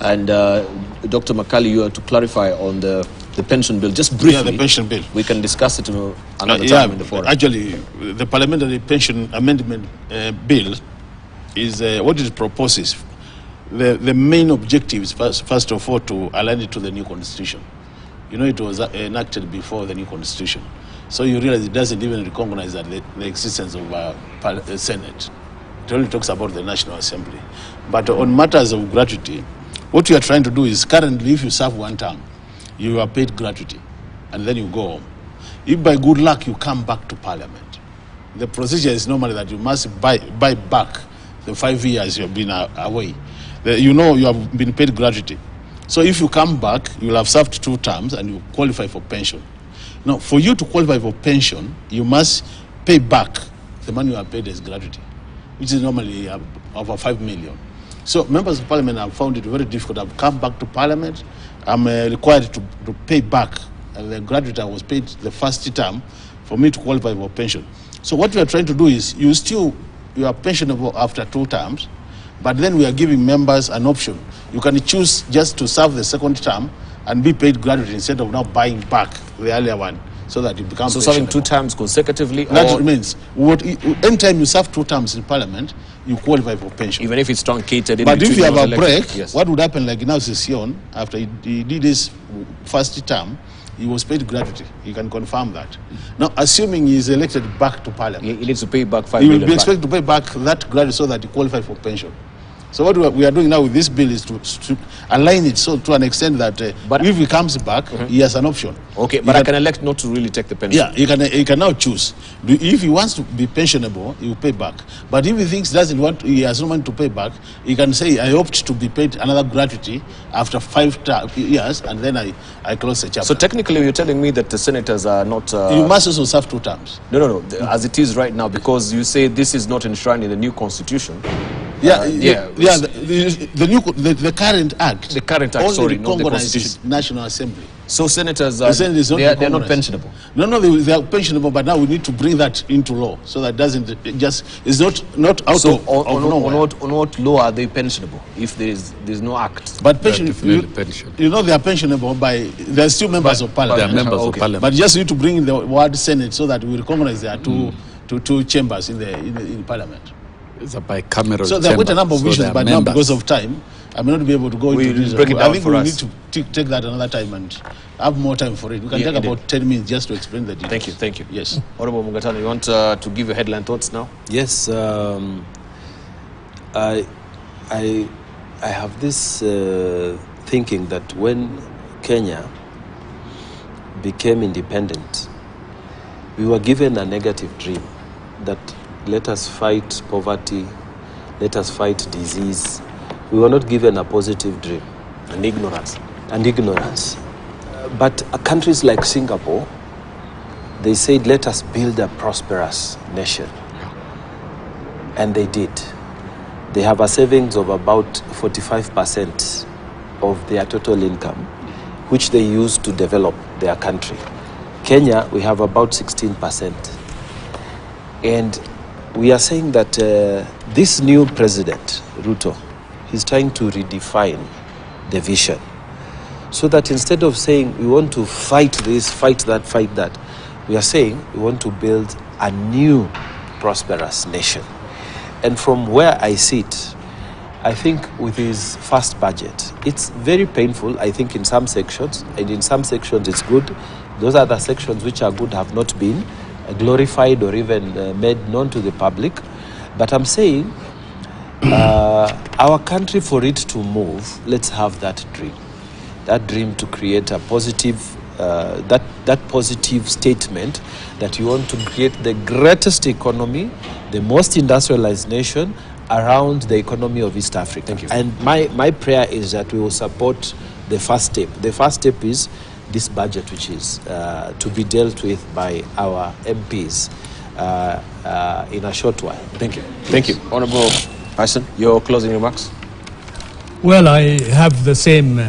and Dr. Makali, you are to clarify on the pension bill. Just briefly. Yeah, the pension bill. We can discuss it another time in the forum. Actually, the parliamentary pension amendment bill is what it proposes. The main objective is first of all to align it to the new constitution. You know, it was enacted before the new constitution. So you realize it doesn't even recognize that the existence of the Senate. It only talks about the National Assembly. But on matters of gratuity, what you are trying to do is currently, if you serve one term, you are paid gratuity, and then you go home. If by good luck you come back to Parliament, the procedure is normally that you must buy back the 5 years you have been away. you know you have been paid gratuity. So if you come back, you will have served 2 terms and you qualify for pension. Now, for you to qualify for pension, you must pay back the money you are paid as gratuity, which is normally over 5 million. So members of parliament have found it very difficult. I've come back to parliament. I'm required to pay back the gratuity I was paid the first term for me to qualify for pension. So what we are trying to do is you are pensionable after 2 terms, but then we are giving members an option. You can choose just to serve the 2nd term and be paid gratuity instead of now buying back the earlier one, so that it becomes so serving 2 terms consecutively. That means anytime you serve 2 terms in parliament, you qualify for pension. Even if it's truncated. But if you have a break, yes. What would happen, like now Session, after he did his first term, he was paid gratuity. You can confirm that. Now, assuming he is elected back to parliament, he needs to pay back 5 million. million. He will be expected to pay back that gratuity so that he qualifies for pension. So what we are doing now with this bill is to align it so to an extent that if he comes back, he has an option. Okay, but I can elect not to really take the pension. Yeah, he can now choose. If he wants to be pensionable, he will pay back. But if he thinks he has no money to pay back, he can say, I opt to be paid another gratuity after 5 years, and then I close the chapter. So technically, you're telling me that the senators are not... you must also serve 2 terms. No. As it is right now, because you say this is not enshrined in the new constitution. The current act. The current act, sorry, not the constitution. National Assembly. So senators they're not pensionable. No, they are pensionable, but now we need to bring that into law so that it's not out of nowhere. On what law are they pensionable if there's no act? But they are pensionable they're still members of parliament. They are members of parliament. But just need to bring in the word Senate so that we recognize there are two chambers in parliament. It's a bicameral. So there are quite a number of issues, but now because of time, I may not be able to go into this. I think we need to take that another time and have more time for it. We can take about 10 minutes just to explain the details. Thank you. Yes. Honorable Mugatano, you want to give your headline thoughts now? Yes. I have this thinking that when Kenya became independent, we were given a negative dream that let us fight poverty, let us fight disease. We were not given a positive dream. And ignorance. But countries like Singapore, they said, let us build a prosperous nation. And they did. They have a savings of about 45% of their total income, which they use to develop their country. Kenya, we have about 16%. And we are saying that this new president, Ruto, he's trying to redefine the vision. So that instead of saying we want to fight this, fight that, we are saying we want to build a new prosperous nation. And from where I sit, I think with his first budget, it's very painful, I think, in some sections, and in some sections it's good. Those other sections which are good have not been glorified or even made known to the public. But I'm saying our country, for it to move, let's have that dream to create a positive that positive statement that you want to create the greatest economy, the most industrialized nation around the economy of East Africa. Thank you. And my prayer is that we will support the first step. The first step is this budget, which is to be dealt with by our MPs in a short while. Thank you. Thank you. Honorable Tyson, your closing remarks? Well, I have the same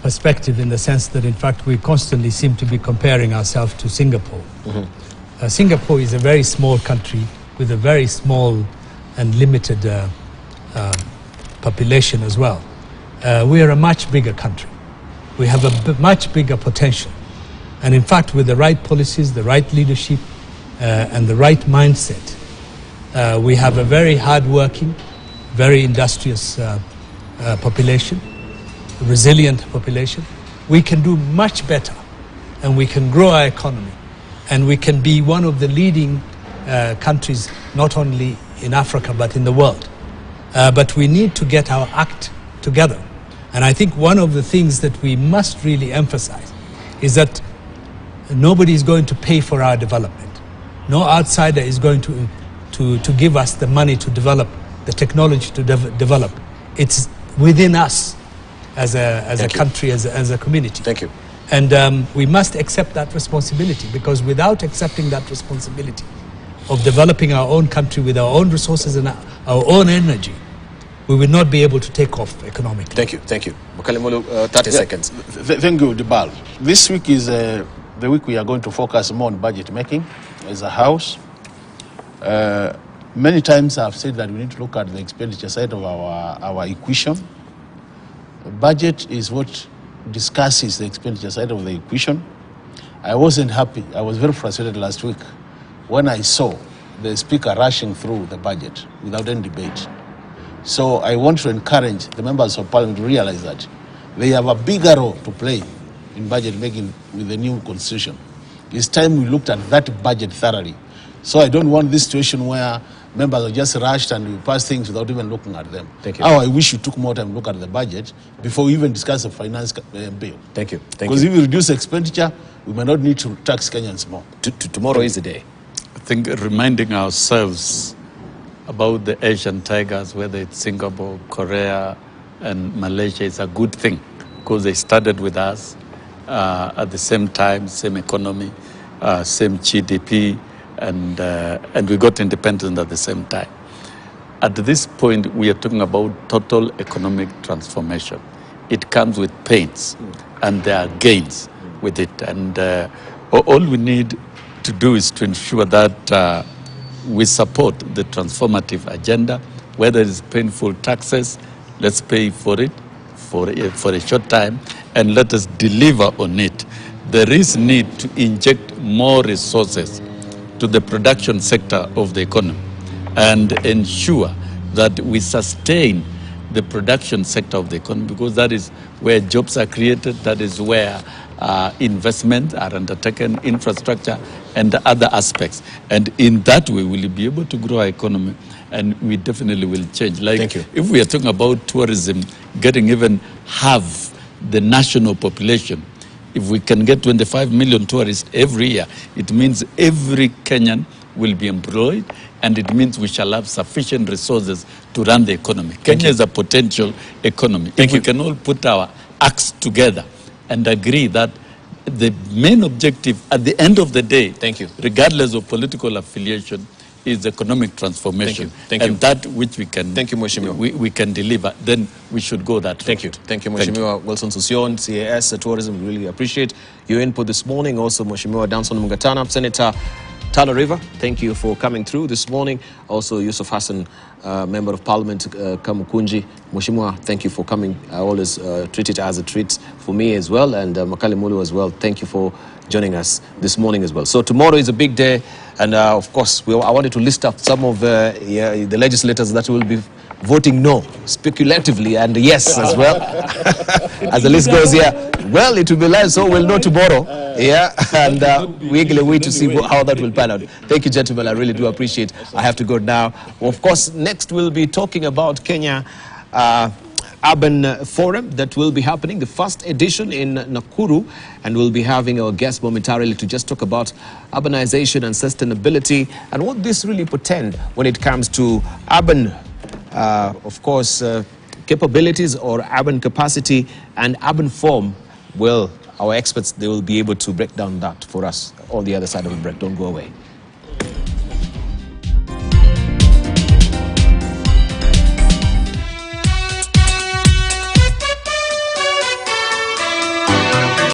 perspective in the sense that, in fact, we constantly seem to be comparing ourselves to Singapore. Mm-hmm. Singapore is a very small country with a very small and limited population as well. We are a much bigger country. We have a much bigger potential. And in fact, with the right policies, the right leadership, and the right mindset, we have a very hardworking, very industrious population, a resilient population. We can do much better, and we can grow our economy, and we can be one of the leading countries, not only in Africa, but in the world. But we need to get our act together. And I think one of the things that we must really emphasize is that nobody is going to pay for our development. No outsider is going to give us the money to develop, the technology to develop. it's within us as a country, as a community. Thank you. And we must accept that responsibility, because without accepting that responsibility of developing our own country with our own resources and our own energy, we will not be able to take off economically. Thank you. Thank you. Makalimulu, 30 seconds. Thank you, Dibal. This week is the week we are going to focus more on budget making as a house. Many times I've said that we need to look at the expenditure side of our equation. Budget is what discusses the expenditure side of the equation. I wasn't happy. I was very frustrated last week when I saw the speaker rushing through the budget without any debate. So I want to encourage the members of parliament to realize that they have a bigger role to play in budget making with the new constitution. It's time we looked at that budget thoroughly. So I don't want this situation where members are just rushed and we pass things without even looking at them. Thank you. Oh, I wish you took more time to look at the budget before we even discuss the finance bill. Thank you. Thank Because you. if we reduce expenditure, we may not need to tax Kenyans more. Tomorrow is the day. I think reminding ourselves about the Asian tigers, whether it's Singapore, Korea, and Malaysia, is a good thing, because they started with us at the same time, same economy, same GDP, and we got independence at the same time. At this point, we are talking about total economic transformation. It comes with pains, and there are gains with it. And all we need to do is to ensure that we support the transformative agenda, whether it's painful taxes, let's pay for it for a short time, and let us deliver on it. There is need to inject more resources to the production sector of the economy and ensure that we sustain the production sector of the economy, because that is where jobs are created, that is where investments are undertaken, infrastructure and other aspects. And in that way, we will be able to grow our economy, and we definitely will change. Like, Thank you. if we are talking about tourism getting even half the national population, if we can get 25 million tourists every year, it means every Kenyan will be employed, and it means we shall have sufficient resources to run the economy. Kenya is a potential economy. If we can all put our acts together and agree that the main objective at the end of the day, regardless of political affiliation, is economic transformation. Thank you. And that which we can, we can deliver, then we should go that Thank you. Thank you, Mheshimiwa Wilson Susion, CAS Tourism. We really appreciate your input this morning. Also, Mheshimiwa Danson Mungatana, Senator Tala River, thank you for coming through this morning. Also, Yusuf Hassan, Member of Parliament, Kamukunji. Mheshimiwa, thank you for coming. I always treat it as a treat for me as well, and Makali Mulu as well. Thank you for joining us this morning as well. So tomorrow is a big day, and of course, I wanted to list up some of the legislators that will be voting no, speculatively, and yes as well. As the list goes here, well, it will be live, so we'll know tomorrow. Yeah, and we're eagerly wait to see how that will pan out. Thank you, gentlemen. I really do appreciate. I have to go now. Well, of course, next we'll be talking about Kenya Urban Forum that will be happening, the first edition in Nakuru, and we'll be having our guest momentarily to just talk about urbanization and sustainability and what this really portend when it comes to urban, of course, capabilities or urban capacity and urban form. Well, our experts, they will be able to break down that for us on the other side of the break. Don't go away.